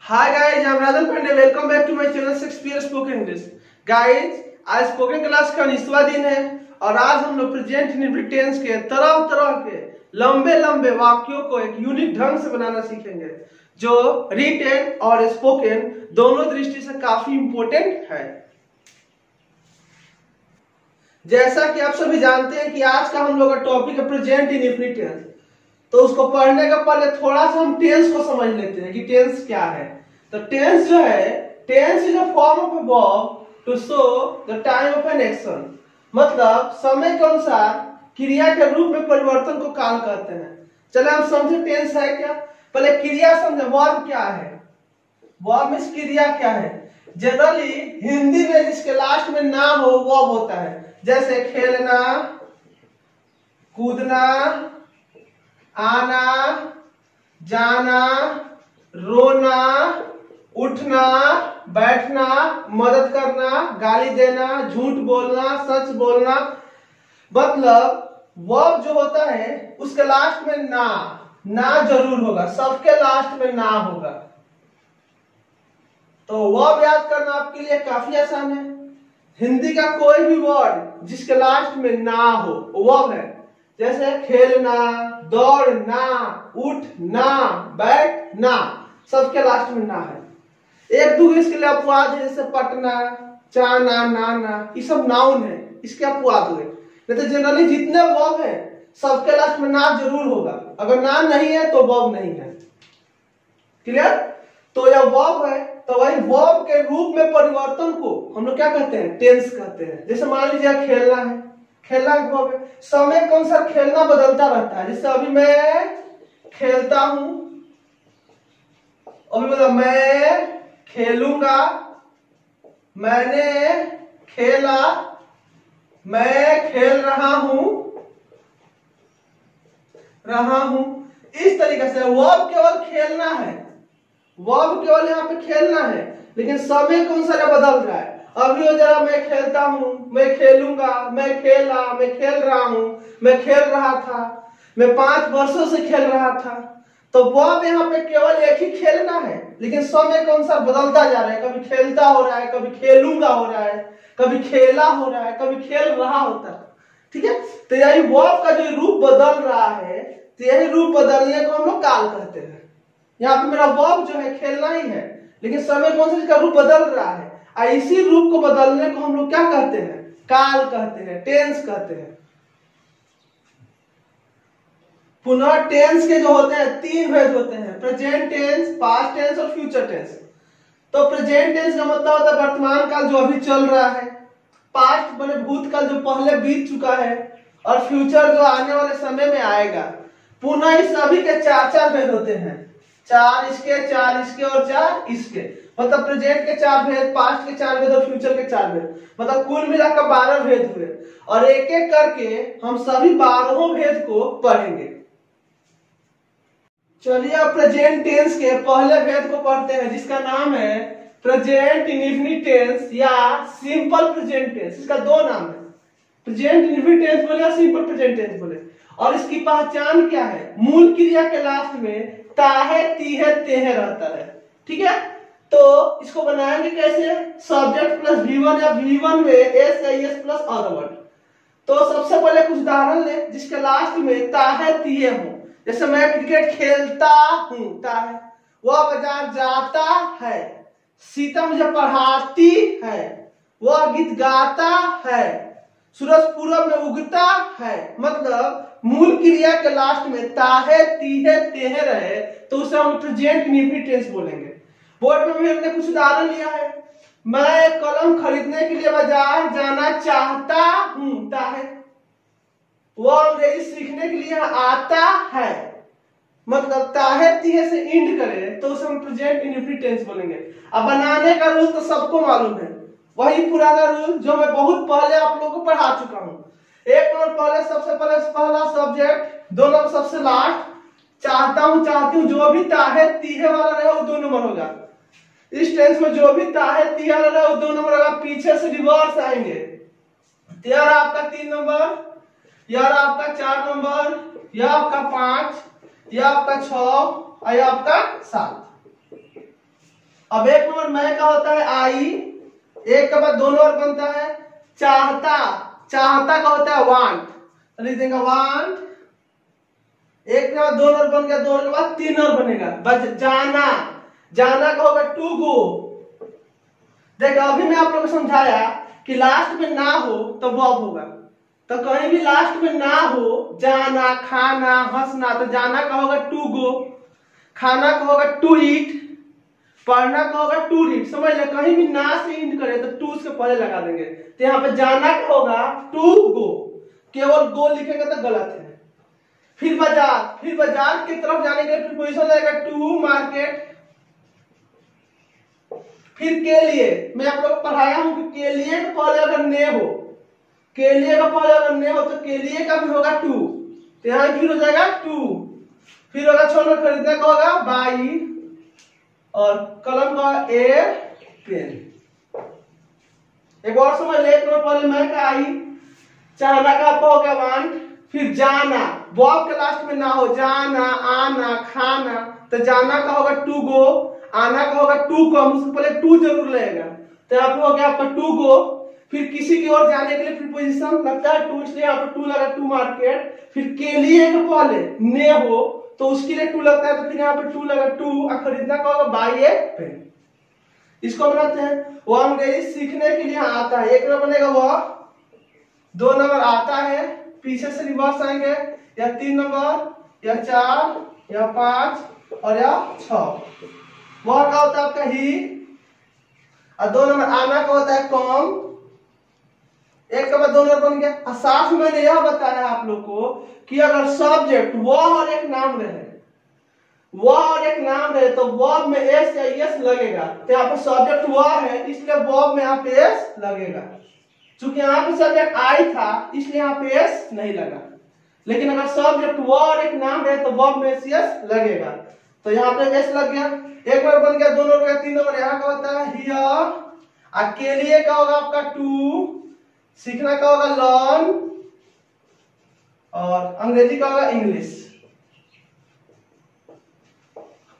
Hi guys, I'm Rajan Pandey. Welcome back to my channel Shakespeare Spoken English. Guys, आज spoken class का 19वां दिन है और आज हम लोग प्रेजेंट इंडेफिनिट टेंस के तरह तरह के लंबे लंबे वाक्यों को एक यूनिक ढंग से बनाना सीखेंगे जो रिटेन और स्पोकन दोनों दृष्टि से काफी इंपॉर्टेंट है। जैसा कि आप सभी जानते हैं कि आज का हम लोग का टॉपिक है प्रेजेंट इंडेफिनिट टेंस, तो उसको पढ़ने के पहले थोड़ा सा हम टेंस को समझ लेते हैं कि टेंस क्या है। तो टेंस जो है, tense is a form of a verb to show the time of an action, मतलब समय के अनुसार क्रिया के रूप में परिवर्तन को काल कहते हैं। चले हम समझे टेंस है क्या। पहले क्रिया समझे, वर्ब क्या है। वर्ब मींस क्रिया क्या है। जनरली हिंदी में जिसके लास्ट में ना हो वर्ब होता है, जैसे खेलना, कूदना, आना, जाना, रोना, उठना, बैठना, मदद करना, गाली देना, झूठ बोलना, सच बोलना, मतलब वर्ब जो होता है उसके लास्ट में ना जरूर होगा, सबके लास्ट में ना होगा। तो वर्ब याद करना आपके लिए काफी आसान है। हिंदी का कोई भी वर्ड जिसके लास्ट में ना हो वर्ब है, जैसे खेलना, दौड़ना, उठना, बैठना, सबके लास्ट में ना है। एक दो इसके लिए अपवाद है, जैसे पटना, चाना, नाना, ये सब नाउन है, इसके अपवाद हुए। नहीं तो जनरली जितने वर्ब है सबके लास्ट में ना जरूर होगा। अगर ना नहीं है तो वर्ब नहीं है। क्लियर। तो यह वर्ब है, तो वही वर्ब के रूप में परिवर्तन को हम लोग क्या कहते हैं, टेंस कहते हैं। जैसे मान लीजिए खेलना है, खेलना एक वर्ब है, समय के अनुसार खेलना बदलता रहता है। जैसे अभी मैं खेलता हूं, अभी मतलब मैं खेलूंगा, मैंने खेला, मैं खेल रहा हूं। इस तरीके से वर्ब केवल खेलना है, वर्ब केवल यहाँ पे खेलना है, लेकिन समय के अनुसार बदल रहा है। अभी हो जरा मैं खेलता हूं, मैं खेलूंगा, मैं खेला, मैं खेल रहा हूं, मैं खेल रहा था, मैं 5 वर्षों से खेल रहा था। तो वर्ब यहाँ पे केवल एक ही खेलना है, लेकिन समय के अनुसार बदलता जा रहा है। कभी खेलता हो रहा है, कभी खेलूंगा हो रहा है, कभी खेला हो रहा है, कभी खेल रहा होता है। ठीक है। तो यही वर्ब का जो रूप बदल रहा है, तो यही रूप बदलने को हम लोग काल कहते हैं। यहाँ पे मेरा वर्ब जो है खेलना ही है, लेकिन समय के अनुसार इसका रूप बदल रहा है, और इसी रूप को बदलने को हम लोग क्या कहते हैं, काल कहते हैं, टेंस कहते हैं। पुनः टेंस के जो होते हैं 3 भेद होते हैं, प्रेजेंट टेंस, पास्ट टेंस और फ्यूचर टेंस। तो प्रेजेंट टेंस का मतलब होता है वर्तमान काल जो अभी चल रहा है, पास्ट माने भूतकाल जो पहले बीत चुका है, और फ्यूचर जो आने वाले समय में आएगा। पुनः इस सभी के 4 भेद होते हैं, 4 इसके, 4 इसके और 4 इसके। मतलब प्रेजेंट के 4 भेद, पास्ट के 4 भेद और फ्यूचर के 4 भेद, मतलब कुल मिलाकर 12 भेद हुए। और एक एक करके हम सभी 12 भेद को पढ़ेंगे। चलिए अब प्रेजेंट टेंस के पहले भेद को पढ़ते हैं, जिसका नाम है प्रेजेंट इंडेफिनिट टेंस या सिंपल प्रेजेंट टेंस। इसका 2 नाम है, प्रेजेंट इंडेफिनिट टेंस बोले या सिंपल प्रेजेंट टेंस बोले। और इसकी पहचान क्या है, मूल क्रिया के लास्ट में ताहे, तीहे, तेहे रहता है। ठीक है। तो इसको बनाएंगे कैसे, सब्जेक्ट प्लस V1 या V1 में SIS प्लस अदर वर्ड। तो सबसे पहले कुछ उदाहरण ले जिसके लास्ट में ताहे, तीहे हो। जैसे मैं क्रिकेट खेलता हूं, ताहे। वह बाजार जाता है, सीता मुझे पढ़ाती है, वह गीत गाता है, सूरज पूरब में उगता है। मतलब मूल क्रिया के लास्ट में ताहे, तीहे, तेहे रहे तो उसे हम प्रेजेंट इंडेफिनिट टेंस बोलेंगे। बोर्ड में भी हमने कुछ उदाहरण लिया है। मैं कलम खरीदने के लिए बाजार जाना चाहता हूं, ताहे। वह अंग्रेजी सीखने के लिए आता है, मतलब ताहे तीहे से इंड करे तो उसे हम प्रेजेंट इंडेफिनिट टेंस बोलेंगे। अब बनाने का रूल तो सबको मालूम है, वही पुराना रूल जो मैं बहुत पहले आप लोगों को पढ़ा चुका हूं। 1 नंबर पहले, सबसे पहले पहला सब्जेक्ट, 2 नंबर सबसे लास्ट, चाहता हूं, चाहती हूं, जो भी ताहे तीहे वाला रहे वो 2 नंबर होगा। इस टेंस में जो भी ताहे तीहे वाला रहे वो 2 नंबर होगा। पीछे से रिवर्स आएंगे, यार आपका 3 नंबर, यार आपका 4 नंबर, यह आपका 5, यह आपका 6 और यह आपका 7। अब एक नंबर मैं का होता है आई, एक के बाद 2 नंबर बनता है चाहता, चाहता का होता है वांट, लिख देंगे वांट। एक के बाद 2 नंबर बन गया, 2 के बाद 3 नंबर बनेगा बस जाना, जाना का होगा टू गो। देखो अभी मैं आप लोगों को समझाया कि लास्ट में ना हो तो वर्ब होगा, तो कहीं भी लास्ट में ना हो, जाना, खाना, हंसना, तो जाना का होगा टू गो, खाना का होगा टू ईट, पढ़ना का होगा टू रीड। समझ ले, कहीं भी ना से इंड करे तो टू उसके पहले लगा देंगे, तो यहाँ पे जाना का होगा टू गो, केवल गो लिखेंगे तो गलत है। फिर बाजार, फिर बाजार की तरफ जाने के लिए प्रीपोजिशन लगेगा टू मार्केट। फिर के लिए, मैं आप लोग को पढ़ाया हूं कि के लिए का पहले अगर ने हो, के लिए का पहले अगर ने हो तो के लिए का भी होगा टू, तो यहाँ फिर हो जाएगा टू। फिर होगा छोड़ना खरीदने का होगा बाई, और कलम का ए पेन। एक और समझ ले, एक नंबर पहले मैं का आई, चाहना का आपका हो गया वांट, फिर जाना, वर्ब के लास्ट में ना हो, जाना, आना, खाना, तो जाना का होगा टू गो, आना का होगा टू कम, उससे पहले टू जरूर लगेगा, तो यहाँ पे हो गया आपका टू गो। फिर किसी की ओर जाने के लिए प्रीपोजिशन लगता है टू, इसलिए यहाँ पे टू लगा टू मार्केट। फिर के लिए के पहले ने हो तो उसके लिए टू लगता है, तो फिर यहाँ पे टू लगा टू, और खरीदना का होगा बाई ए पेन। इसको बनाते हैं, वो अंग्रेजी सीखने के लिए आता है। एक नंबर बनेगा वह, 2 नंबर आता है, पीछे से रिवर्स आएंगे, या 3 नंबर, या 4, या 5, और या 6। वह का होता है आपका ही, और 2 नंबर आना का होता है कम, एक के बाद 2 नंबर बन गया। और साथ में मैंने यह बताया आप लोग को कि अगर सब्जेक्ट वह और एक नाम रहे, वह और एक नाम रहे, तो वर्ब में एस या एस लगेगा, तो यहाँ पे सब्जेक्ट वह है इसलिए वर्ब में यहाँ पे एस लगेगा। चूंकि यहाँ पे सब्जेक्ट आई था इसलिए यहाँ पे एस नहीं लगा, लेकिन अगर सब्जेक्ट वह और एक नाम रहे तो वर्ब में एस लगेगा, तो यहाँ पे एस लग गया। एक बार बन गया, 2 नंबर गया, 3 नंबर यहाँ का होता है हियर, के लिए का होगा आपका टू, सीखना का होगा लर्न, और अंग्रेजी का होगा इंग्लिश।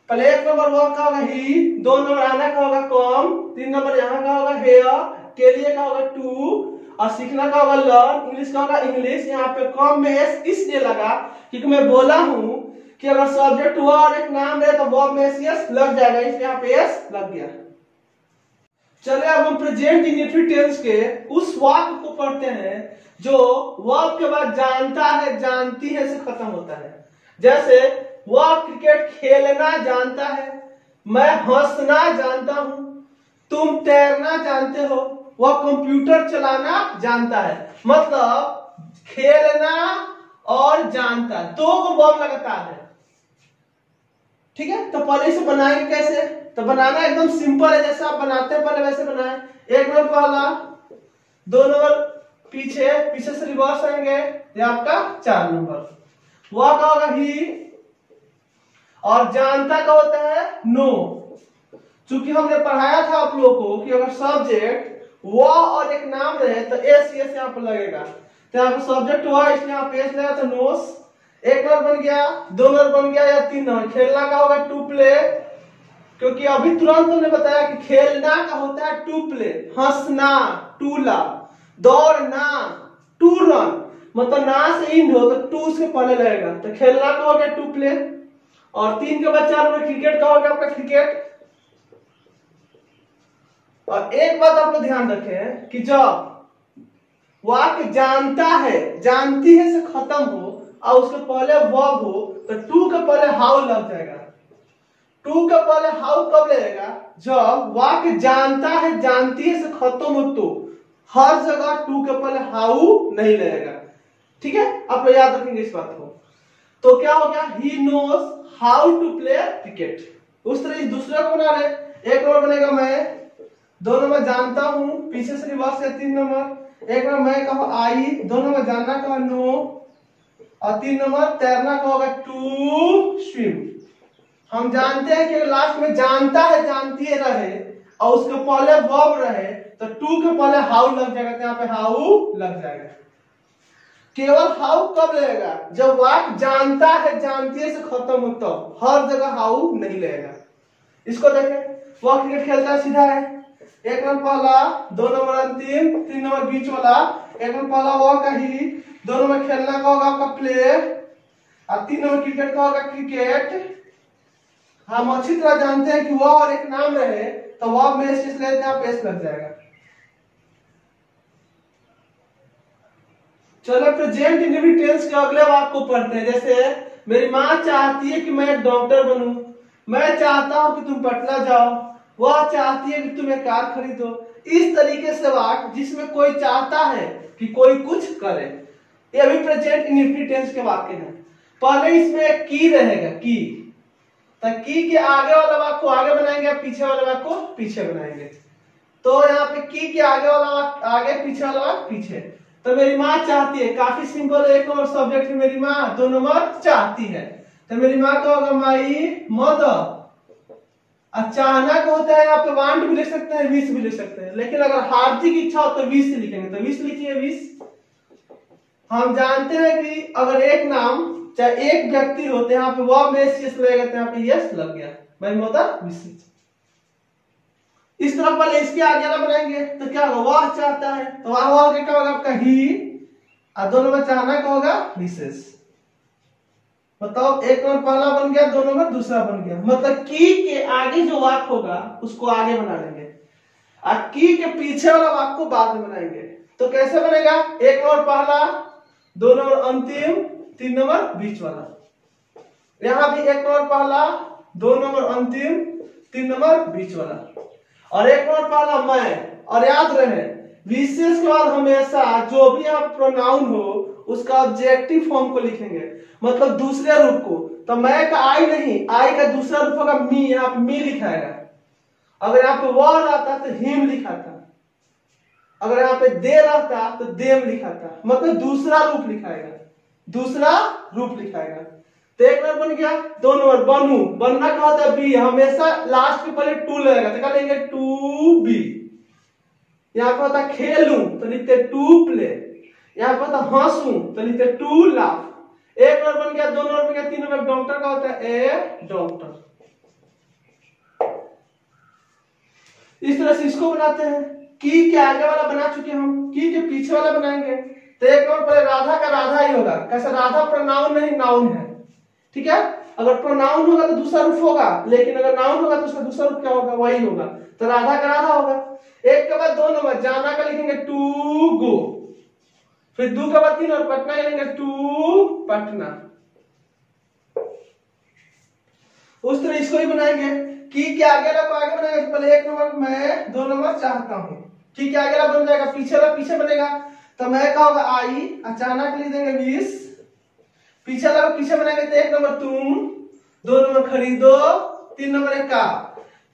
पहले 1 नंबर वर्ब का होगा ही, 2 नंबर आना का होगा कम, 3 नंबर यहाँ का होगा हेयर, के लिए का होगा टू, और सीखना का होगा लर्न, इंग्लिश का होगा इंग्लिश। यहाँ पे कम में एस इसलिए लगा क्योंकि मैं बोला हूं कि अगर सब्जेक्ट हुआ और एक नाम रहे तो वर्ब में एस लग जाएगा, इसलिए यहाँ पे एस लग गया। चलिए अब हम प्रेजेंट इंडेफिनिट टेंस के उस वाक्य को पढ़ते हैं जो वर्ब के बाद जानता है, जानती है से खत्म होता है। जैसे वह क्रिकेट खेलना जानता है, मैं हंसना जानता हूं, तुम तैरना जानते हो, वह कंप्यूटर चलाना जानता है। मतलब खेलना और जानता, दो को वर्ब लगातार है। ठीक है, तो पहले इसे बनाएंगे कैसे? तो बनाना एकदम सिंपल है, जैसे आप बनाते हैं पहले वैसे बनाएं। 1 नंबर पहला, 2 नंबर पीछे, पीछे से रिवर्स आएंगे, ये आपका 4 नंबर। वह का होगा ही, और जानता का होता है नो। चूंकि हमने पढ़ाया था आप लोगों को कि अगर सब्जेक्ट वह और एक नाम रहे तो एस यहाँ पर लगेगा, तो यहाँ पर सब्जेक्ट हुआ इसलिए यहाँ पे एस लगा, तो नोस। 1 नंबर बन गया, 2 नंबर बन गया, या 3 नंबर। खेलना का होगा टू प्ले, क्योंकि अभी तुरंत हमने बताया कि खेलना का होता है टू प्ले। हंसना टू लाफ, दौड़ना टू रन, मतलब ना से इंड हो तो टू से पहले लगेगा, तो खेलना का हो गया टू प्ले। और 3 के बाद 4 नंबर क्रिकेट का हो गया आपका क्रिकेट। और एक बात आप लोग ध्यान रखें कि जब वाक्य जानता है, जानती है से खत्म हो और उसके पहले वर्ब हो तो टू के पहले हाउ लग जाएगा। टू के पहले हाउ कब लगेगा? जब वाक्य जानता है, जानती है से खत्म हो, तो हर जगह टू के पहले हाउ नहीं लगेगा। ठीक है, आप लोग याद रखेंगे इस बात को। तो क्या हो गया? He knows how to play cricket. उस तरह दूसरे को बना रहे। 1 नंबर बनेगा मैं, 2 नंबर जानता हूं, पीछे से रिवर्स है 3 नंबर। 1 नंबर मैं कहो आई, 2 नंबर जानना का नो, और 3 नंबर तैरना का होगा टू स्विम। हम जानते हैं कि लास्ट में जानता है, जानती है रहे और उसके पहले वर्ब रहे तो टू के पहले हाउ लग जाएगा, तो यहाँ पे हाउ लग जाएगा। केवल हाउ कब लगेगा? जब वाक्य जानता है, जानती है से खत्म हो, तो हर जगह हाउ नहीं लगेगा। इसको देखें, वह क्रिकेट खेलता है, सीधा है, 1 नंबर पहला, 2 नंबर अंतिम, 3 नंबर बीच वाला, 1 नंबर पहला वह का ही, 2 नंबर खेलना का होगा आपका प्ले, और 3 नंबर क्रिकेट का होगा क्रिकेट। हम अच्छी तरह जानते हैं कि वह और एक नाम रहे तो वह में लेते हैं, पेस लग जाएगा। चलो प्रेजेंट इंडेफिनिट टेंस के अगले वाक्य को पढ़ते हैं। जैसे मेरी माँ चाहती है कि मैं एक डॉक्टर बनूं, मैं चाहता हूं कि तुम पटना जाओ, वह चाहती है कि तुम एक कार खरीदो। इस तरीके से वाक्य जिसमें कोई चाहता है कि कोई कुछ करे, ये भी प्रेजेंट इंडेफिनिट टेंस के वाक्य हैं। पहले इसमें एक की रहेगा, की, तो की के आगे वाला वाक्य को आगे बनाएंगे, पीछे वाले वाक्य को पीछे बनाएंगे। तो यहाँ पे की के आगे वाला वाक्य आगे, पीछे वाला वाक्य पीछे। तो मेरी माँ चाहती है, काफी सिंपल, 1 नंबर सब्जेक्ट है मेरी माँ, 2 नंबर चाहती है, तो मेरी माँ का होगा माई मदर। अचानक होता है, यहाँ पे वांट भी लिख सकते हैं, विश भी लिख सकते हैं, लेकिन अगर हार्दिक इच्छा हो तो विश लिखेंगे, तो विश लिखिए, विश। हम जानते हैं कि अगर एक नाम चाहे एक व्यक्ति होते हैं, यहाँ पे वह में यस लगेगा, तो यहाँ पे यस लग गया, माई मदर विशेष। इस तरह पहले इसके आगे वाला बनाएंगे तो क्या होगा, वह चाहता है, तो वह आगे क्या होगा आपका ही, और 2 नंबर चाहना का होगा विशेष। बताओ, 1 नंबर पहला बन गया, 2 नंबर दूसरा बन गया। मतलब की के आगे जो वाक्य होगा उसको आगे बना लेंगे, और की के पीछे वाला वाक्य को बाद में बनाएंगे। तो कैसे बनेगा, 1 नंबर पहला, 2 नंबर अंतिम, 3 नंबर बीच वाला। यहां भी 1 नंबर पहला, 2 नंबर अंतिम, 3 नंबर बीच वाला, और 1 नंबर पहला मैं। और याद रहे, विशेष के बाद हमेशा जो भी यहाँ प्रोनाउन हो उसका ऑब्जेक्टिव फॉर्म को लिखेंगे, मतलब दूसरे रूप को। तो मैं का आई नहीं, आई का दूसरा रूप होगा मी, यहाँ पे मी लिखाएगा। अगर यहाँ पे वह रहता तो हिम लिखा था, अगर यहाँ पे दे रहता तो देम लिखा था, मतलब दूसरा रूप लिखाएगा, दूसरा रूप लिखाएगा। तो 1 नंबर बन गया, 2 नंबर बनू, बनना क्या होता है, बी, हमेशा लास्ट के पहले टू लगेगा, तो क्या लेंगे, टू बी। यहाँ पे होता है खेलूं तो लिखते टू प्ले, यहाँ पे होता हंसू तो लिखते टू लाफ। 1 नंबर बन गया, 2 नंबर बन गया, 3 नंबर डॉक्टर का होता है ए डॉक्टर। इस तरह से इसको बनाते हैं। की के आगे वाला बना चुके हम, की के पीछे वाला बनाएंगे। तो 1 नंबर पहले राधा का राधा ही होगा, कैसे, राधा प्रोनाउन नहीं नाउन है, ठीक है। अगर प्रोनाउन होगा तो दूसरा रूप होगा, लेकिन अगर नाउन होगा तो उसका दूसरा रूप क्या होगा, वही होगा। तो राधा का राधा होगा। 1 के बाद 2 नंबर जाना का लिखेंगे टू गो, फिर 2 के बाद 3 और पटना लिखेंगे टू पटना। उस तरह इसको ही बनाएंगे। की के आगे वाला को आगे बनाएंगे, पहले 1 नंबर मैं, 2 नंबर चाहता हूं, की के आगे वाला बन जाएगा, पीछे वाला पीछे बनेगा। तो मैं का होगा आई, अचानक लिख देंगे विश, पीछे वाला पीछे बनाएंगे तो 1 नंबर तुम, 2 नंबर खरीदो, 3 नंबर एक का,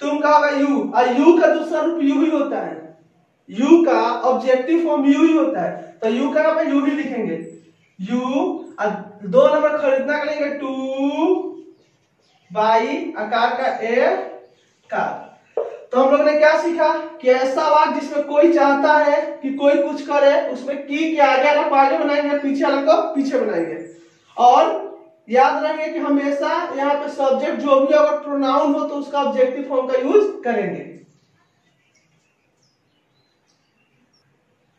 तुम का होगा यू, और यू का दूसरा रूप यू ही होता है, यू का ऑब्जेक्टिव फॉर्म यू ही होता है, तो यू का पे यू ही लिखेंगे, यू। और 2 नंबर खरीदना का लेंगे टू बाई, आकार का ए कार। तो हम लोग ने क्या सीखा कि ऐसा वाक्य जिसमें कोई चाहता है कि कोई कुछ करे, उसमें की के आगे वाला को आगे बनाएंगे, पीछे वाला को पीछे बनाएंगे। और याद रखेंगे कि हमेशा यहाँ पे सब्जेक्ट जो भी अगर प्रोनाउन हो तो उसका ऑब्जेक्टिव फॉर्म का यूज करेंगे।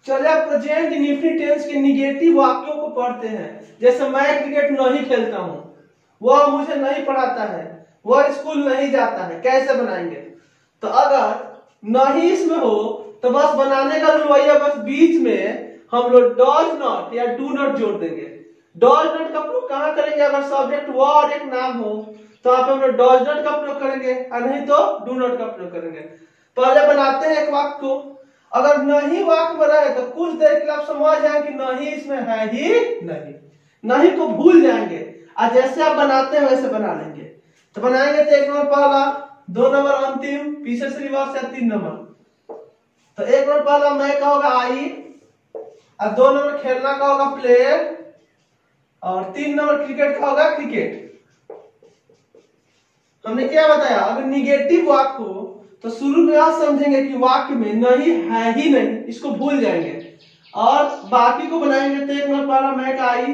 चलिए अब प्रेजेंट इंडेफिनिट टेंस के निगेटिव वाक्यों को पढ़ते हैं। जैसे मैं क्रिकेट नहीं खेलता हूं, वह मुझे नहीं पढ़ाता है, वह स्कूल नहीं जाता है, कैसे बनाएंगे। तो अगर नहीं इसमें हो तो बस बनाने का रूल वही है, बस बीच में हम लोग डज नॉट या डू नॉट जोड़ देंगे। डज नॉट का प्रयोग कहां करेंगे, अगर सब्जेक्ट वह और एक नाम हो तो आप हम लोग डज नॉट का प्रयोग करेंगे, और नहीं तो डू नॉट का प्रयोग करेंगे। पहले बनाते हैं एक वाक्य को, अगर नहीं वाक्य में रहे तो कुछ देर के लिए आप समझ जाए कि नहीं इसमें है ही नहीं, नहीं को भूल जाएंगे, और जैसे आप बनाते हैं वैसे बना लेंगे। तो बनाएंगे तो 1 नंबर पहला, 2 नंबर अंतिम, पीछे से रिवर्स या 3 नंबर। तो 1 नंबर पहला मैं का होगा आई, और 2 नंबर खेलना का होगा प्लेयर, और 3 नंबर क्रिकेट का होगा क्रिकेट। हमने क्या बताया, अगर निगेटिव वाक्य हो तो शुरू में आप समझेंगे कि वाक्य में नहीं है ही नहीं, इसको भूल जाएंगे, और बाकी को बनाएंगे तो 1 नंबर पहला मैं का आई,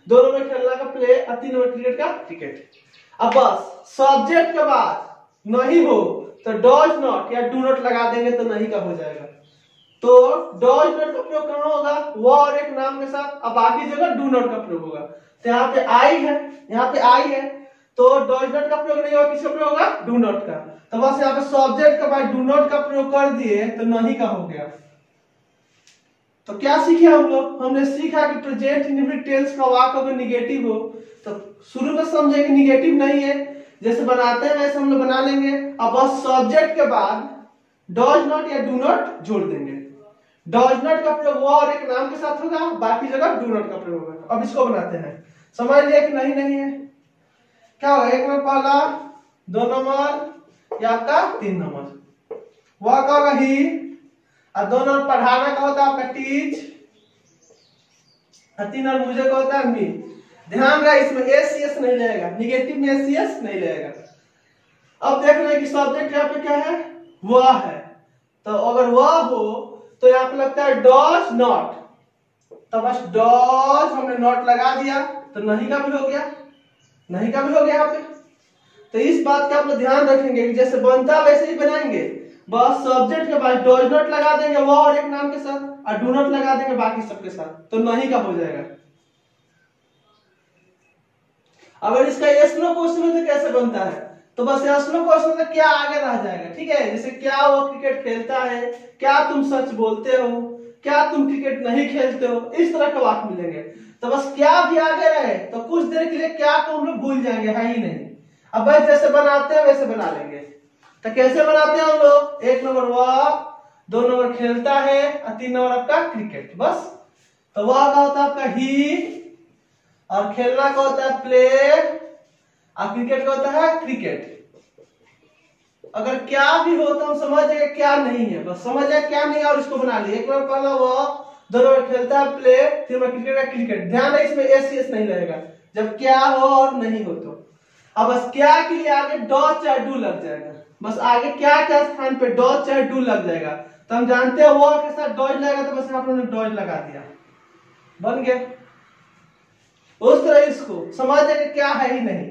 2 नंबर खेलना का प्ले, और 3 नंबर क्रिकेट का क्रिकेट। अब बस सब्जेक्ट के बाद नहीं हो तो डज नॉट या डू नॉट लगा देंगे तो नहीं का हो जाएगा। तो डज नॉट का प्रयोग कहाँ होगा, वह और एक नाम के साथ, अब बाकी जगह डू नॉट का प्रयोग होगा। तो यहाँ पे आई है, यहाँ पे आई है, तो डज नॉट का प्रयोग नहीं होगा, किसका प्रयोग होगा, डू नॉट का। तो बस यहाँ पे सब्जेक्ट के बाद डू नॉट का प्रयोग कर दिए तो नहीं का हो गया। तो क्या सीखे हम लोग, हमने सीखा कि प्रेजेंट इंडेफिनिट टेंस का वाक्य अगर निगेटिव हो तो शुरू में समझे कि निगेटिव नहीं है, जैसे बनाते हैं वैसे हम लोग बना लेंगे। अब बस सब्जेक्ट के बाद डज नॉट या डू नॉट जोड़ देंगे। डज नॉट का प्रयोग वो और एक नाम के साथ होगा, बाकी जगह डू नॉट का प्रयोग होगा। अब इसको बनाते हैं, समझ लिया कि नहीं है। क्या होगा, एक नंबर पहला, 2 नंबर या आपका 3 नंबर। वह क्या होगा, ही, और 2 नंबर पढ़ाना का होता है आपका टीच, और 3 नंबर मुझे का होता है मी। ध्यान रहा इसमें एस नहीं लगेगा, निगेटिव में एस नहीं लगेगा। अब देख रहे हैं कि सब्जेक्ट यहाँ पे क्या है, वह है। तो अगर वह हो तो यहाँ पे लगता है डज नॉट, तो बस डज हमने नॉट लगा दिया तो नहीं का भी हो गया, नहीं का भी हो गया यहाँ पे। तो इस बात का आप लोग ध्यान रखेंगे कि जैसे बनता वैसे ही बनाएंगे, बस सब्जेक्ट के बाद डज नॉट लगा देंगे वह और एक नाम के साथ, और डू नॉट लगा देंगे बाकी सबके साथ, तो नहीं का हो जाएगा। अगर इसका यस नो क्वेश्चन हो तो कैसे बनता है, तो बस यस नो क्वेश्चन में क्या आगे रह जाएगा, ठीक है। जैसे क्या वो क्रिकेट खेलता है, क्या तुम सच बोलते हो, क्या तुम क्रिकेट नहीं खेलते हो, इस तरह के वाक्य मिलेंगे। तो बस क्या भी आगे रहे तो कुछ देर के लिए क्या को हम लोग भूल जाएंगे, है ही नहीं। अब भाई जैसे बनाते हैं वैसे बना लेंगे। तो कैसे बनाते हैं हम लोग, 1 नंबर वह, 2 नंबर खेलता है, और 3 नंबर आपका क्रिकेट, बस। तो वह का होता है आपका ही, और खेलना का होता है प्ले, और क्रिकेट का होता है क्रिकेट। अगर क्या भी हो तो हम समझ जाएंगे क्या नहीं है, बस समझ जाए क्या नहीं है और इसको बना लिया। 1 नंबर पहला वह, 2 नंबर खेलता है प्ले, 3 नंबर क्रिकेट का क्रिकेट। ध्यान है इसमें एस नहीं लगेगा जब क्या हो और नहीं हो तो। अब बस क्या के लिए आगे डॉट चाहे डू लग जाएगा, बस आगे क्या क्या स्थान पे डॉट चाहे डू लग जाएगा। तो हम जानते हैं वो के साथ डॉज लगेगा, तो बस आप लोगों ने डॉज लगा दिया, बन गया। उस तरह इसको समझ जाएंगे क्या है ही नहीं।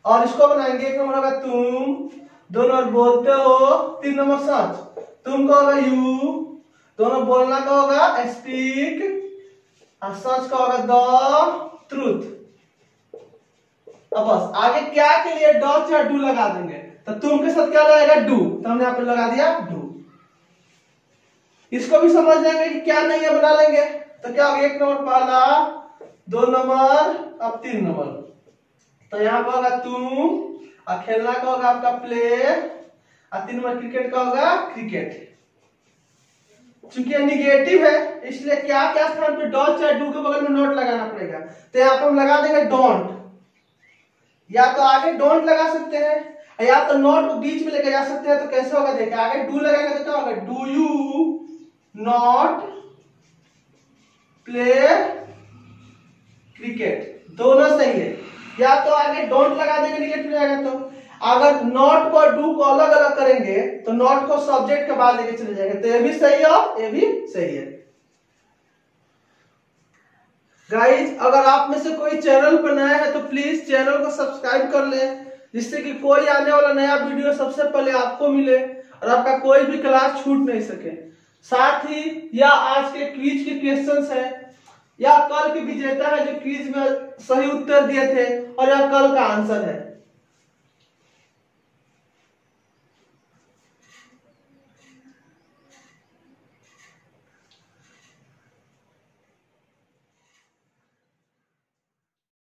और इसको बनाएंगे, 1 नंबर होगा तुम, 2 नंबर बोलते हो, 3 नंबर सच, तुम का होगा यू, दोनों बोलना का होगा स्पीक, और सच का होगा द ट्रूथ। अब बस आगे क्या के लिए डॉट या डू लगा देंगे, तो तुम के साथ क्या लगेगा, डू, तो हमने यहाँ पे लगा दिया डू। इसको भी समझ जाएंगे कि क्या नहीं है, बना लेंगे। तो क्या होगा, 1 नंबर पहला, 2 नंबर, अब 3 नंबर। तो यहाँ पर होगा तुम, और खेलना का होगा आपका प्ले, और 3 नंबर क्रिकेट का होगा क्रिकेट। चूंकि ये निगेटिव है इसलिए क्या क्या स्थान पे डॉट चाहे डू के बगल में नॉट लगाना पड़ेगा। तो यहाँ पे हम लगा देंगे डोंट, या तो आगे डोंट लगा सकते हैं या तो नॉट को बीच में लेके जा सकते हैं। तो कैसे होगा देखिए, आगे डू लगाएंगे तो क्या होगा, do you not play cricket, दोनों सही है। या तो आगे डोंट लगा देंगे निगेटिव रहेगा, तो अगर नॉट को डू को अलग अलग करेंगे तो नॉट को सब्जेक्ट के बाद लेके चले जाएंगे, तो ये भी सही है और ये भी सही है। गाइज अगर आप में से कोई चैनल पर नया है तो प्लीज चैनल को सब्सक्राइब कर ले, जिससे कि कोई आने वाला नया वीडियो सबसे पहले आपको मिले और आपका कोई भी क्लास छूट नहीं सके। साथ ही या आज के क्विज के क्वेश्चंस है, या कल के विजेता है जो क्विज में सही उत्तर दिए थे, और यह कल का आंसर है।